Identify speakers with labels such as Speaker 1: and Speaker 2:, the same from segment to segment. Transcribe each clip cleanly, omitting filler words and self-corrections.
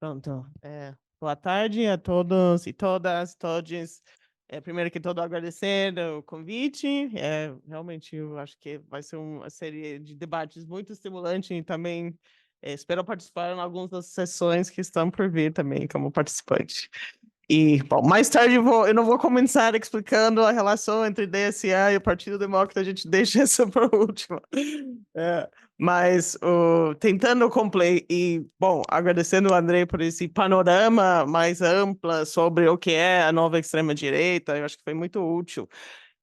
Speaker 1: Pronto. Boa tarde a todos e todas, todes. Primeiro que tudo, agradecer o convite. Realmente, eu acho que vai ser uma série de debates muito estimulante e também espero participar em algumas das sessões que estão por vir também como participante. E, bom, mais tarde eu não vou começar explicando a relação entre DSA e o Partido Democrata, a gente deixa isso para o último. É, mas tentando concluir, e, bom, agradecendo o André por esse panorama mais amplo sobre o que é a nova extrema-direita, eu acho que foi muito útil.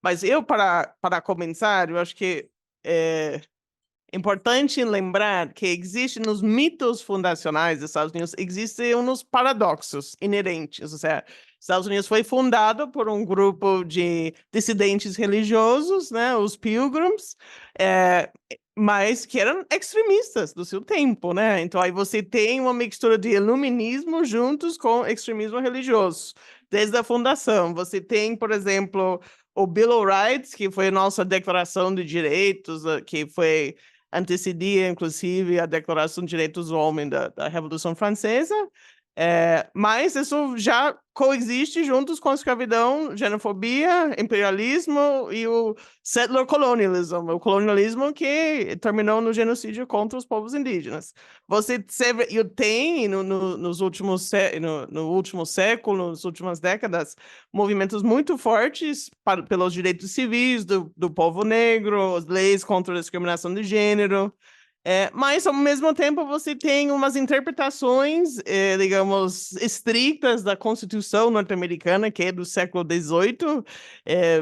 Speaker 1: Mas para começar, eu acho que é importante lembrar que existe nos mitos fundacionais dos Estados Unidos, existem uns paradoxos inerentes. Ou seja, Estados Unidos foi fundado por um grupo de dissidentes religiosos, né, os Pilgrims, mas que eram extremistas do seu tempo, né? Então aí você tem uma mistura de iluminismo juntos com extremismo religioso, desde a fundação. Você tem, por exemplo, o Bill of Rights, que foi a nossa declaração de direitos, que foi antecedia, inclusive, a Declaração de Direitos do Homem da Revolução Francesa, mas isso já coexiste juntos com a escravidão, xenofobia, imperialismo e o settler colonialism, o colonialismo que terminou no genocídio contra os povos indígenas. Você tem nos últimos no último século, nas últimas décadas, movimentos muito fortes pelos direitos civis do povo negro, as leis contra a discriminação de gênero. Mas, ao mesmo tempo, você tem umas interpretações, digamos, estritas da Constituição norte-americana, que é do século XVIII,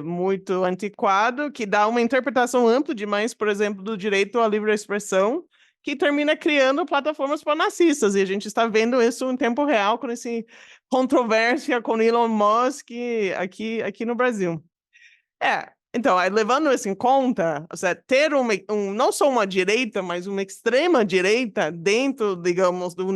Speaker 1: muito antiquado, que dá uma interpretação ampla demais, por exemplo, do direito à livre expressão, que termina criando plataformas para nazistas, e a gente está vendo isso em tempo real com essa controvérsia com Elon Musk aqui no Brasil. Então, aí, levando isso em conta, ou seja, ter não só uma direita, mas uma extrema-direita dentro, digamos, do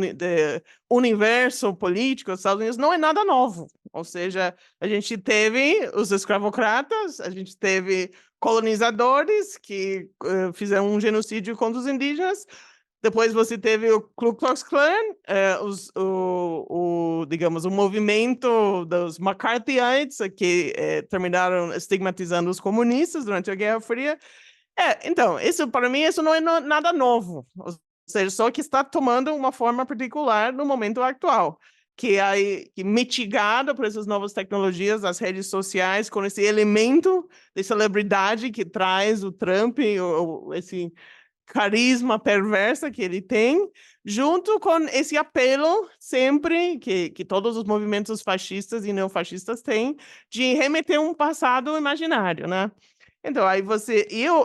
Speaker 1: universo político dos Estados Unidos não é nada novo. Ou seja, a gente teve os escravocratas, a gente teve colonizadores que fizeram um genocídio contra os indígenas. Depois você teve o Ku Klux Klan, digamos, o movimento dos McCarthyites, que terminaram estigmatizando os comunistas durante a Guerra Fria. Então, isso para mim isso não é nada novo, ou seja, só que está tomando uma forma particular no momento atual, que é mitigado por essas novas tecnologias, as redes sociais, com esse elemento de celebridade que traz o Trump, esse carisma perversa que ele tem, junto com esse apelo sempre que todos os movimentos fascistas e neofascistas têm de remeter um passado imaginário, né? Então, aí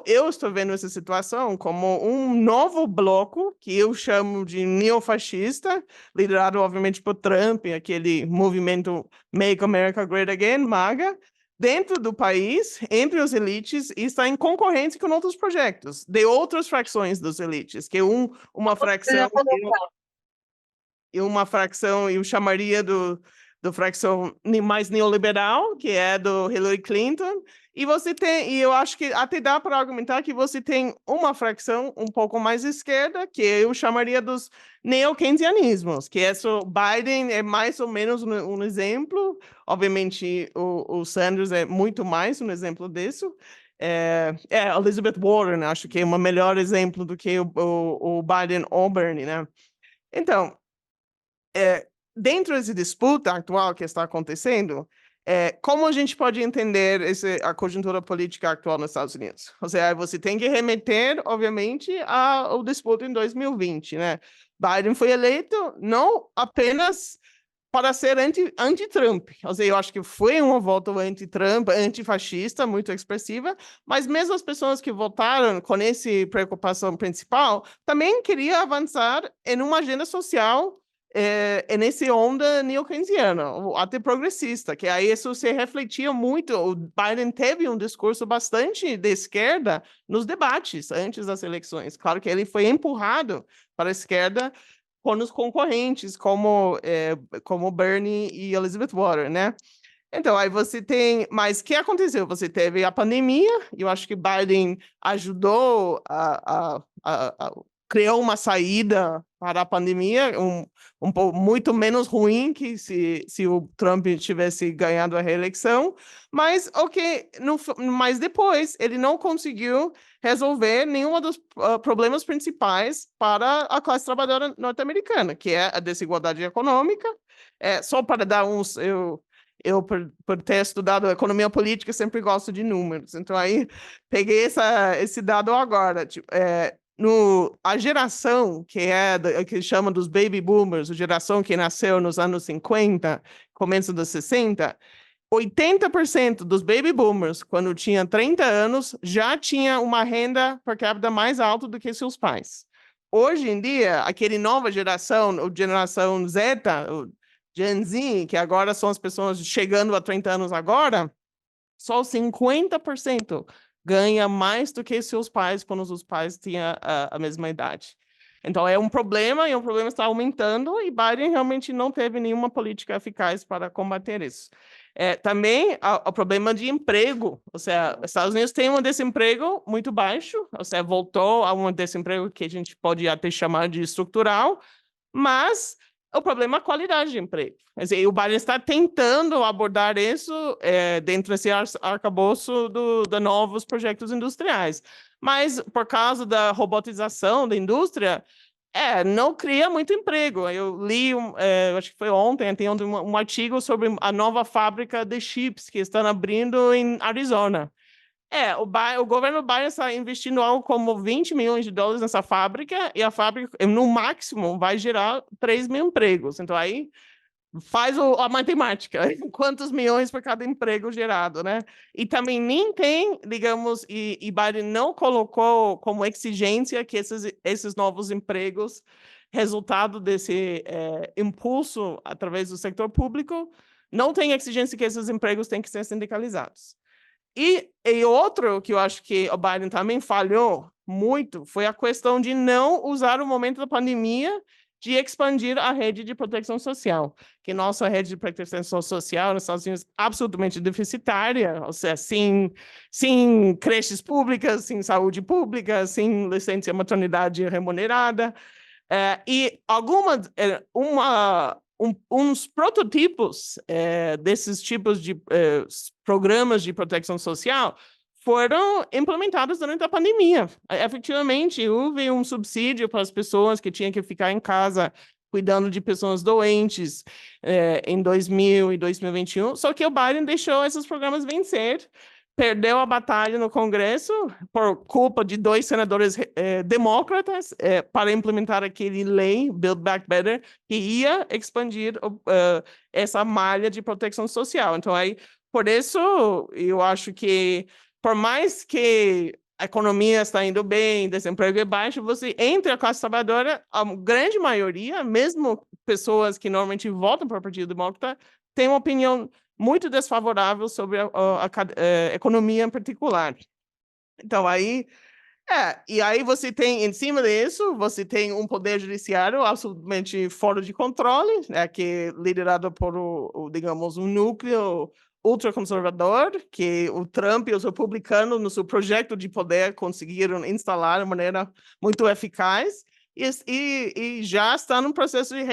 Speaker 1: eu estou vendo essa situação como um novo bloco, que eu chamo de neofascista, liderado, obviamente, por Trump, aquele movimento Make America Great Again, MAGA, dentro do país, entre as elites, e está em concorrência com outros projetos, de outras fracções das elites, que uma fracção eu chamaria do fracção mais neoliberal, que é do Hillary Clinton, e eu acho que até dá para argumentar que você tem uma fracção um pouco mais esquerda, que eu chamaria dos neo-keynesianismos, que Biden é mais ou menos um exemplo, obviamente o Sanders é muito mais um exemplo disso, Elizabeth Warren, acho que é um melhor exemplo do que o Biden ou Bernie, né? Então, dentro dessa disputa atual que está acontecendo, como a gente pode entender a conjuntura política atual nos Estados Unidos? Ou seja, você tem que remeter, obviamente, ao disputa em 2020, né? Biden foi eleito não apenas para ser anti-Trump. Ou seja, eu acho que foi uma volta anti-Trump, antifascista, muito expressiva, mas mesmo as pessoas que votaram com essa preocupação principal também queriam avançar em uma agenda social nessa onda neo-keynesiana, até progressista, que aí isso se refletia muito. O Biden teve um discurso bastante de esquerda nos debates antes das eleições. Claro que ele foi empurrado para a esquerda com os concorrentes, como Bernie e Elizabeth Warren, né? Então, aí você tem... Mas o que aconteceu? Você teve a pandemia, e eu acho que Biden ajudou criou uma saída para a pandemia, muito menos ruim que se o Trump tivesse ganhado a reeleição, mas mas depois ele não conseguiu resolver nenhum dos problemas principais para a classe trabalhadora norte-americana, que é a desigualdade econômica. Só para dar eu, por ter estudado economia política, sempre gosto de números. Então, aí, peguei esse dado agora. Tipo, a geração que chama dos baby boomers, a geração que nasceu nos anos 50, começo dos 60, 80% dos baby boomers, quando tinha 30 anos, já tinha uma renda per capita mais alta do que seus pais. Hoje em dia, aquele nova geração, a geração Z, o Gen Z, que agora são as pessoas chegando a 30 anos agora, só 50% ganha mais do que seus pais quando os pais tinham a mesma idade. Então, é um problema, e o problema está aumentando, e Biden realmente não teve nenhuma política eficaz para combater isso. Também o problema de emprego, ou seja, os Estados Unidos têm um desemprego muito baixo, ou seja, voltou a um desemprego que a gente pode até chamar de estrutural, mas o problema é a qualidade de emprego. Quer dizer, o Biden está tentando abordar isso dentro desse arcabouço de novos projetos industriais. Mas, por causa da robotização da indústria, não cria muito emprego. Eu li, acho que foi ontem, tem um artigo sobre a nova fábrica de chips que estão abrindo em Arizona. O governo Biden está investindo algo como $20 milhões nessa fábrica, e a fábrica, no máximo, vai gerar 3 mil empregos. Então, aí faz a matemática, quantos milhões por cada emprego gerado, né? E também nem tem, digamos, e Biden não colocou como exigência que esses novos empregos, resultado desse impulso através do setor público, não tem exigência que esses empregos têm que ser sindicalizados. E outro que eu acho que o Biden também falhou muito foi a questão de não usar o momento da pandemia de expandir a rede de proteção social, que nossa rede de proteção social nos Estados Unidos é absolutamente deficitária, ou seja, sem creches públicas, sem saúde pública, sem licença maternidade remunerada, e uns prototipos desses tipos de programas de proteção social foram implementados durante a pandemia. Efetivamente, houve um subsídio para as pessoas que tinham que ficar em casa cuidando de pessoas doentes em 2000 e 2021, só que o Biden deixou esses programas vencer, perdeu a batalha no Congresso por culpa de 2 senadores demócratas para implementar aquele lei, Build Back Better, que ia expandir essa malha de proteção social. Então, aí, por isso, eu acho que, por mais que a economia está indo bem, desemprego é baixo, entre a classe trabalhadora, a grande maioria, mesmo pessoas que normalmente votam para o Partido Democrata, tem uma opinião muito desfavorável sobre a economia em particular. Então, aí, e aí você tem, em cima disso, você tem um poder judiciário absolutamente fora de controle, que é liderado por, digamos, um núcleo ultraconservador, que o Trump e os republicanos, no seu projeto de poder, conseguiram instalar de maneira muito eficaz, e já está no processo de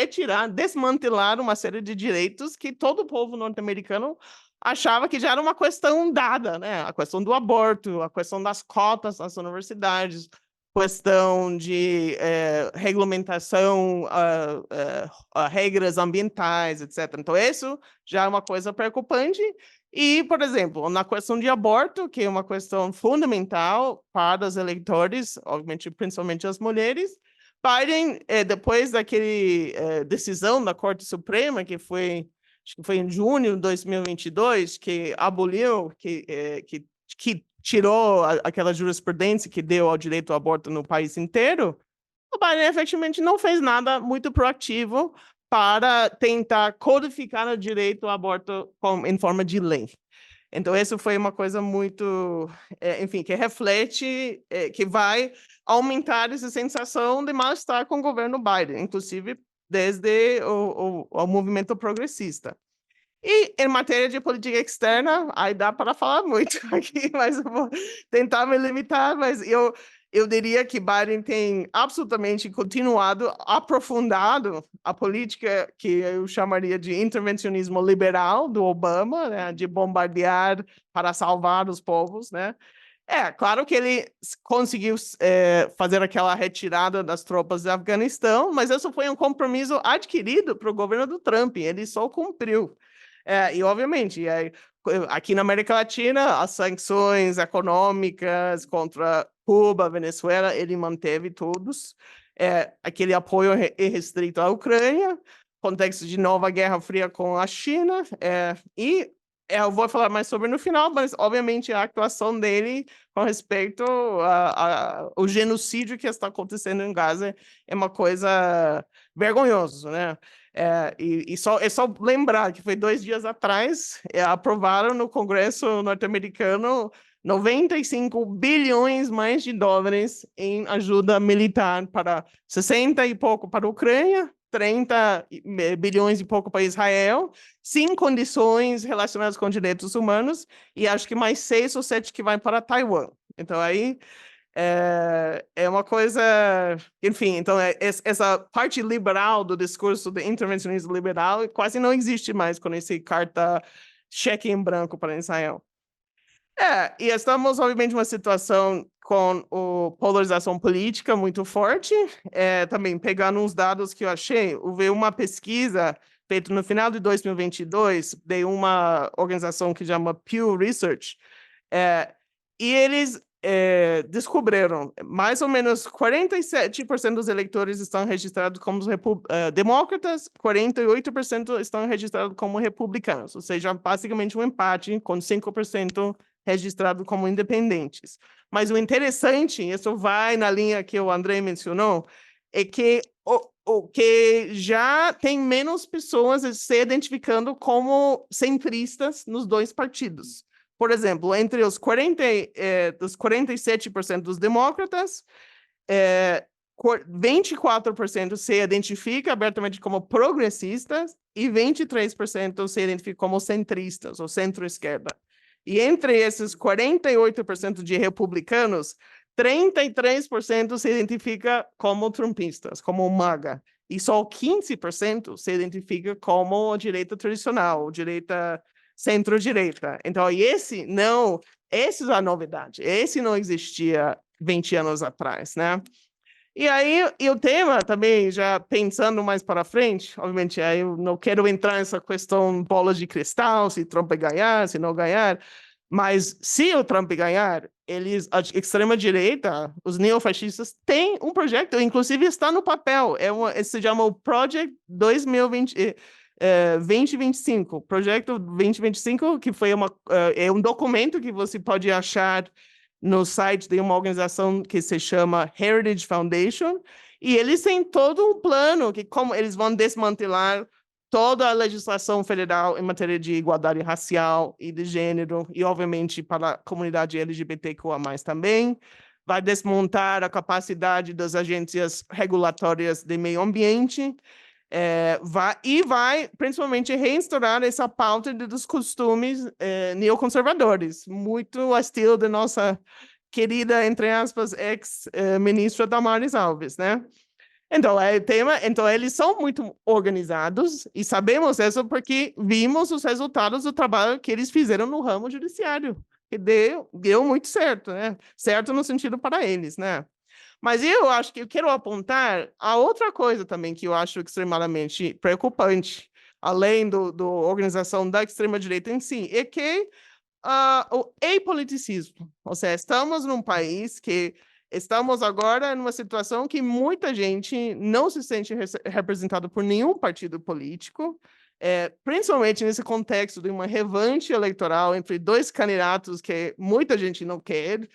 Speaker 1: desmantelar uma série de direitos que todo o povo norte-americano achava que já era uma questão dada, né? A questão do aborto, a questão das cotas nas universidades, questão de regulamentação, regras ambientais, etc. Então, isso já é uma coisa preocupante. E, por exemplo, na questão de aborto, que é uma questão fundamental para os eleitores, obviamente, principalmente as mulheres, Biden, depois daquele decisão da Corte Suprema, acho que foi em junho de 2022, que aboliu, que tirou aquela jurisprudência que deu ao direito ao aborto no país inteiro, o Biden efetivamente não fez nada muito proativo para tentar codificar o direito ao aborto em forma de lei. Então, isso foi uma coisa muito, enfim, que reflete, que vai aumentar essa sensação de mal-estar com o governo Biden, inclusive desde o movimento progressista. E em matéria de política externa, aí dá para falar muito aqui, mas eu vou tentar me limitar, mas eu eu diria que Biden tem absolutamente continuado, aprofundado a política que eu chamaria de intervencionismo liberal do Obama, né, de bombardear para salvar os povos, né? Claro que ele conseguiu fazer aquela retirada das tropas do Afeganistão, mas isso foi um compromisso adquirido para o governo do Trump, ele só cumpriu. E, obviamente, aqui na América Latina, as sanções econômicas contra Cuba, Venezuela, ele manteve todos. Aquele apoio irrestrito à Ucrânia, contexto de nova Guerra Fria com a China, eu vou falar mais sobre no final, mas, obviamente, a atuação dele com respeito ao genocídio que está acontecendo em Gaza é uma coisa vergonhosa, né? É só lembrar que foi 2 dias atrás, aprovaram no Congresso norte-americano 95 bilhões mais de dólares em ajuda militar para 60 e pouco para a Ucrânia, 30 bilhões e pouco para Israel, sem condições relacionadas com direitos humanos, e acho que mais 6 ou 7 que vai para Taiwan. Então, aí é uma coisa... Enfim, então, essa parte liberal do discurso do intervencionismo liberal quase não existe mais com esse carta cheque em branco para Israel. E estamos, obviamente, numa situação com a polarização política muito forte. Também, pegando uns dados que eu achei, houve uma pesquisa feita no final de 2022 de uma organização que chama Pew Research, e eles descobriram mais ou menos 47% dos eleitores estão registrados como demócratas, 48% estão registrados como republicanos, ou seja, basicamente um empate com 5% registrado como independentes. Mas o interessante, isso vai na linha que o André mencionou, é que o que já tem menos pessoas se identificando como centristas nos dois partidos. Por exemplo, entre os 47% dos demócratas, 24% se identifica abertamente como progressistas e 23% se identifica como centristas ou centro-esquerda. E entre esses 48% de republicanos, 33% se identifica como trumpistas, como MAGA. E só 15% se identifica como direita tradicional, direita centro-direita. Então, essa é a novidade. Esse não existia 20 anos atrás, né? E aí, o tema também, já pensando mais para frente, obviamente, aí eu não quero entrar nessa questão bola de cristal, se Trump ganhar, se não ganhar, mas se o Trump ganhar, a extrema-direita, os neofascistas, têm um projeto, inclusive está no papel, se chama o Project 2025, Projeto 2025, que foi um documento que você pode achar no site de uma organização que se chama Heritage Foundation, e eles têm todo um plano que como eles vão desmantelar toda a legislação federal em matéria de igualdade racial e de gênero, e obviamente para a comunidade LGBTQIA+, também. Vai desmontar a capacidade das agências regulatórias de meio ambiente, vai principalmente reinstaurar essa pauta dos costumes neoconservadores, muito ao estilo da nossa querida, entre aspas, ex-ministra Damares Alves, né? Então, então, eles são muito organizados, e sabemos isso porque vimos os resultados do trabalho que eles fizeram no ramo judiciário, que deu muito certo, né? Certo no sentido para eles, né? Mas eu acho que eu quero apontar a outra coisa também que eu acho extremamente preocupante, além da organização da extrema-direita em si, é que o apoliticismo. Ou seja, estamos num país que estamos agora numa situação que muita gente não se sente representada por nenhum partido político, principalmente nesse contexto de uma revanche eleitoral entre 2 candidatos que muita gente não quer,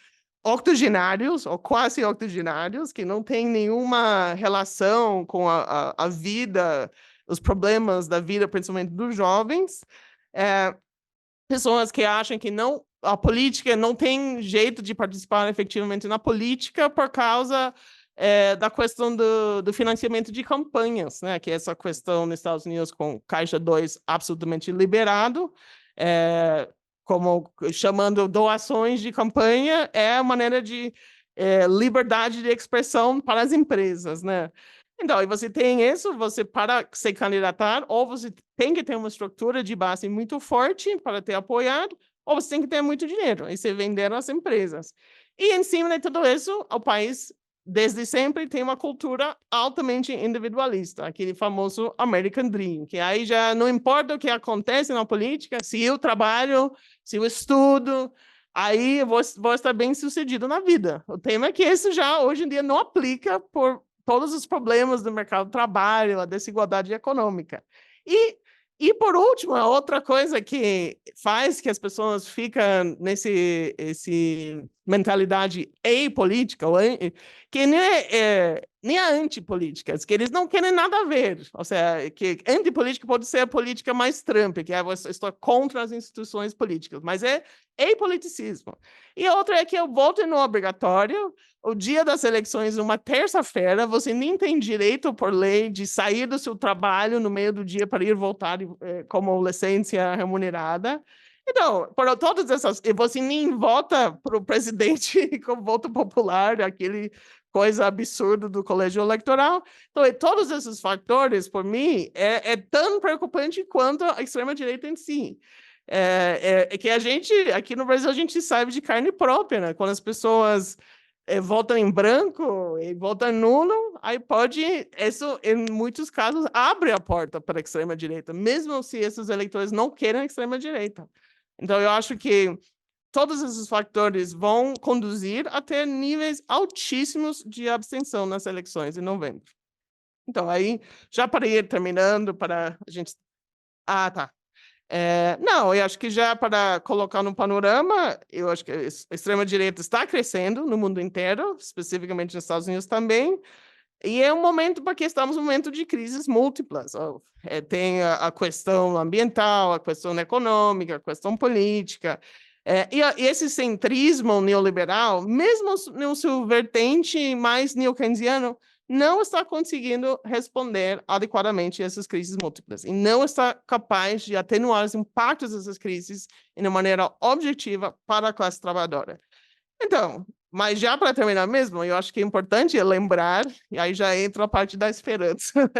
Speaker 1: octogenários, ou quase octogenários, que não têm nenhuma relação com a vida, os problemas da vida, principalmente dos jovens, pessoas que acham que a política não tem jeito de participar efetivamente na política por causa da questão do financiamento de campanhas, né? Que é essa questão nos Estados Unidos com Caixa 2 absolutamente liberado, como chamando doações de campanha, é a maneira de liberdade de expressão para as empresas, né? Então, e você tem isso, você para se candidatar, ou você tem que ter uma estrutura de base muito forte para ter apoiado, ou você tem que ter muito dinheiro, e você vender as empresas. E em cima de tudo isso, o país, desde sempre, tem uma cultura altamente individualista, aquele famoso American Dream, que aí já não importa o que acontece na política, se eu trabalho, se eu estudo, aí eu vou estar bem sucedido na vida. O tema é que isso já, hoje em dia, não aplica por todos os problemas do mercado de trabalho, a desigualdade econômica. E por último, a outra coisa que faz que as pessoas ficam esse mentalidade apolítica, que nem a antipolítica, que eles não querem nada a ver. Ou seja, que antipolítica pode ser a política mais Trump, que é você estou contra as instituições políticas, mas é apoliticismo. E a outra é que o voto não é obrigatório. O dia das eleições, uma terça-feira, você nem tem direito, por lei, de sair do seu trabalho no meio do dia para ir votar como licença remunerada. Então, por todas essas... Você nem vota para o presidente com voto popular, aquele coisa absurda do colégio eleitoral. Então, todos esses fatores, por mim, é tão preocupante quanto a extrema-direita em si. É que a gente, aqui no Brasil, a gente sabe de carne própria, né? Quando as pessoas votam em branco e votam nulo, aí pode, isso em muitos casos abre a porta para a extrema-direita, mesmo se esses eleitores não queiram a extrema-direita. Então, eu acho que todos esses fatores vão conduzir a ter níveis altíssimos de abstenção nas eleições em novembro. Então, aí, já para ir terminando, para a gente... Ah, tá. Não, eu acho que já para colocar no panorama, eu acho que a extrema-direita está crescendo no mundo inteiro, especificamente nos Estados Unidos também, e é um momento porque estamos num momento de crises múltiplas. Tem a questão ambiental, a questão econômica, a questão política, e esse centrismo neoliberal, mesmo no seu vertente mais neo-keynesiano, não está conseguindo responder adequadamente a essas crises múltiplas e não está capaz de atenuar os impactos dessas crises de maneira objetiva para a classe trabalhadora. Então, mas já para terminar mesmo, eu acho que é importante lembrar, e aí já entra a parte da esperança,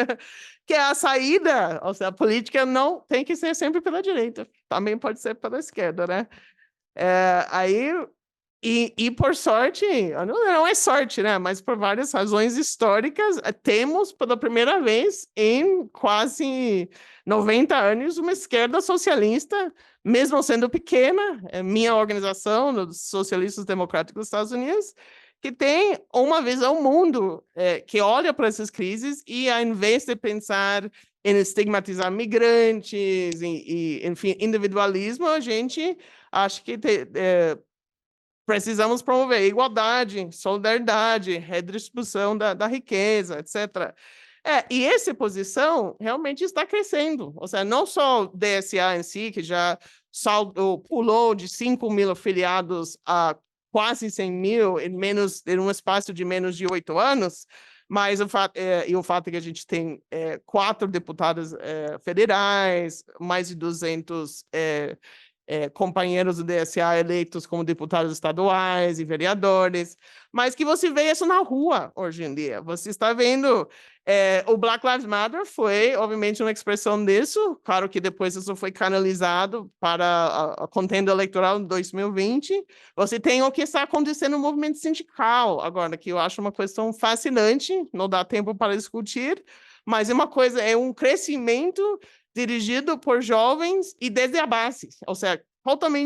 Speaker 1: que a saída, ou seja, a política não tem que ser sempre pela direita, também pode ser pela esquerda, né? Aí... E por sorte, não é sorte, né? Mas por várias razões históricas, temos pela primeira vez em quase 90 anos uma esquerda socialista, mesmo sendo pequena, minha organização, os Socialistas Democráticos dos Estados Unidos, que tem uma visão mundo, que olha para essas crises e, ao invés de pensar em estigmatizar migrantes e enfim, individualismo, a gente acha que precisamos promover igualdade, solidariedade, redistribuição da riqueza, etc. E essa posição realmente está crescendo. Ou seja, não só o DSA em si, que já pulou de 5 mil afiliados a quase 100 mil em um espaço de menos de 8 anos, mas o fato é que a gente tem 4 deputados federais, mais de 200 companheiros do DSA eleitos como deputados estaduais e vereadores, mas que você vê isso na rua hoje em dia. Você está vendo... o Black Lives Matter foi, obviamente, uma expressão disso. Claro que depois isso foi canalizado para a contenda eleitoral de 2020. Você tem o que está acontecendo no movimento sindical agora, que eu acho uma questão fascinante, não dá tempo para discutir, mas é um crescimento dirigido por jovens e desde a base, ou seja,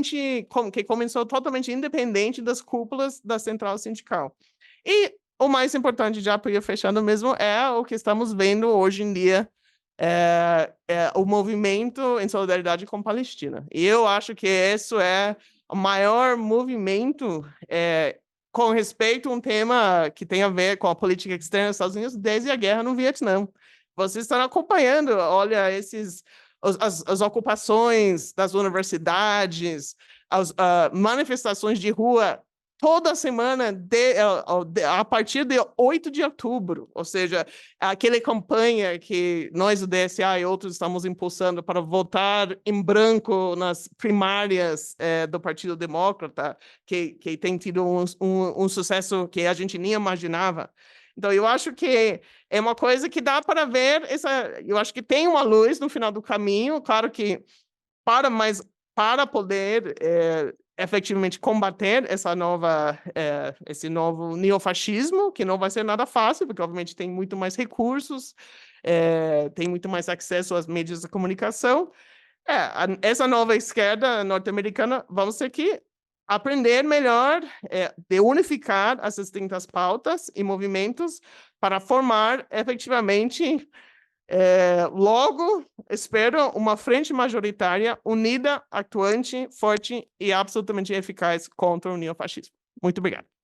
Speaker 1: que começou totalmente independente das cúpulas da central sindical. E o mais importante, já para ir fechando mesmo, é o que estamos vendo hoje em dia, o movimento em solidariedade com a Palestina. E eu acho que isso é o maior movimento com respeito a um tema que tem a ver com a política externa dos Estados Unidos desde a guerra no Vietnã. Vocês estão acompanhando, olha, as ocupações das universidades, as manifestações de rua toda semana a partir de 8 de outubro, ou seja, aquela campanha que nós do DSA e outros estamos impulsando para votar em branco nas primárias do Partido Democrata, que tem tido um sucesso que a gente nem imaginava. Então, eu acho que é uma coisa que dá para ver, eu acho que tem uma luz no final do caminho, claro que para poder efetivamente combater esse novo neofascismo, que não vai ser nada fácil, porque obviamente tem muito mais recursos, tem muito mais acesso às mídias de comunicação. Essa nova esquerda norte-americana, vamos ter que aprender melhor de unificar as distintas pautas e movimentos para formar efetivamente logo, espero uma frente majoritária unida, atuante, forte e absolutamente eficaz contra o neofascismo. Muito obrigado.